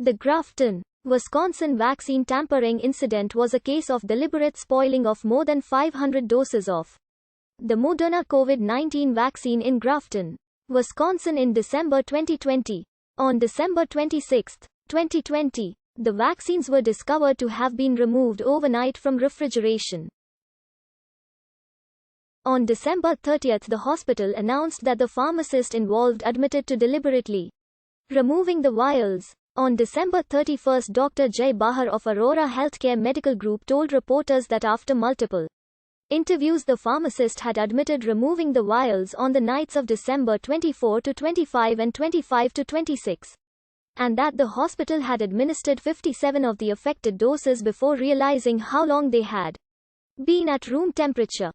The Grafton, Wisconsin vaccine tampering incident was a case of deliberate spoiling of more than 500 doses of the Moderna COVID-19 vaccine in Grafton, Wisconsin in December 2020. On December 26, 2020, the vaccines were discovered to have been removed overnight from refrigeration. On December 30, the hospital announced that the pharmacist involved admitted to deliberately removing the vials. On December 31, Dr. Jay Bahar of Aurora Healthcare Medical Group told reporters that after multiple interviews the pharmacist had admitted removing the vials on the nights of December 24 to 25 and 25 to 26, and that the hospital had administered 57 of the affected doses before realizing how long they had been at room temperature.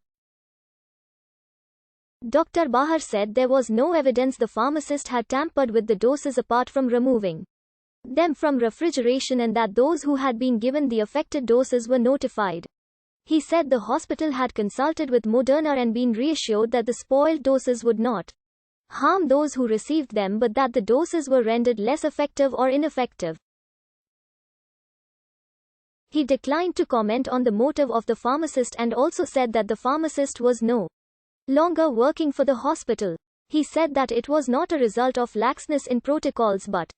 Dr. Bahar said there was no evidence the pharmacist had tampered with the doses apart from removing them from refrigeration, and that those who had been given the affected doses were notified. He said the hospital had consulted with Moderna and been reassured that the spoiled doses would not harm those who received them, but that the doses were rendered less effective or ineffective. He declined to comment on the motive of the pharmacist and also said that the pharmacist was no longer working for the hospital. He said that it was not a result of laxness in protocols, but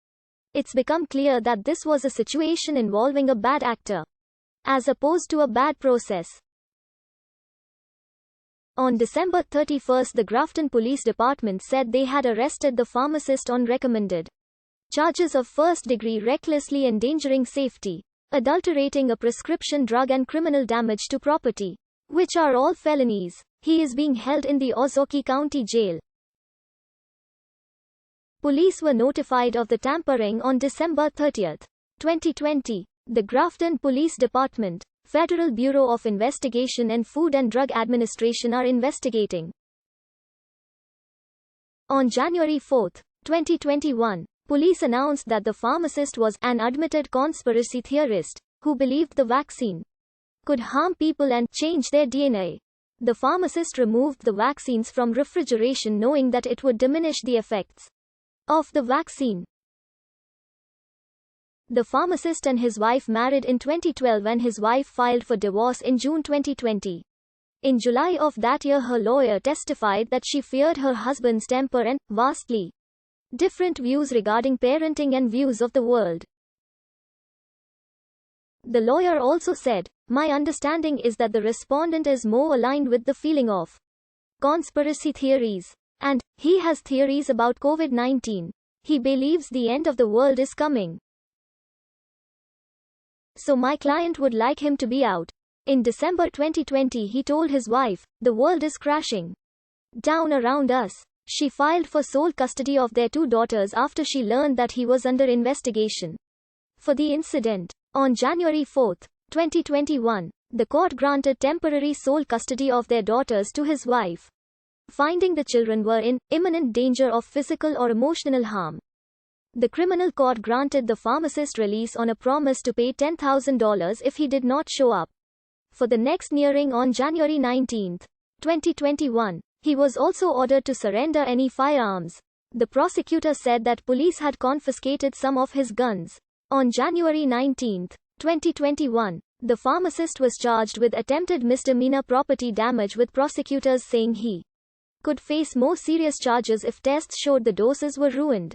it's become clear that this was a situation involving a bad actor, as opposed to a bad process. On December 31, the Grafton Police Department said they had arrested the pharmacist on recommended charges of first-degree recklessly endangering safety, adulterating a prescription drug, and criminal damage to property, which are all felonies. He is being held in the Ozaukee County Jail. Police were notified of the tampering on December 30, 2020. The Grafton Police Department, Federal Bureau of Investigation and Food and Drug Administration are investigating. On January 4, 2021, police announced that the pharmacist was an admitted conspiracy theorist who believed the vaccine could harm people and change their DNA. The pharmacist removed the vaccines from refrigeration knowing that it would diminish the effects of the vaccine. The pharmacist and his wife married in 2012 and his wife filed for divorce in June 2020. In July of that year, her lawyer testified that she feared her husband's temper and vastly different views regarding parenting and views of the world. The lawyer also said, "My understanding is that the respondent is more aligned with the feeling of conspiracy theories. And he has theories about COVID-19. He believes the end of the world is coming. So my client would like him to be out." In December 2020, he told his wife, "The world is crashing down around us." She filed for sole custody of their 2 daughters after she learned that he was under investigation for the incident. On January 4, 2021, the court granted temporary sole custody of their daughters to his wife, finding the children were in imminent danger of physical or emotional harm. The criminal court granted the pharmacist release on a promise to pay $10,000 if he did not show up for the next hearing on January 19, 2021. He was also ordered to surrender any firearms. The prosecutor said that police had confiscated some of his guns. On January 19, 2021, the pharmacist was charged with attempted misdemeanor property damage, with prosecutors saying he could face more serious charges if tests showed the doses were ruined.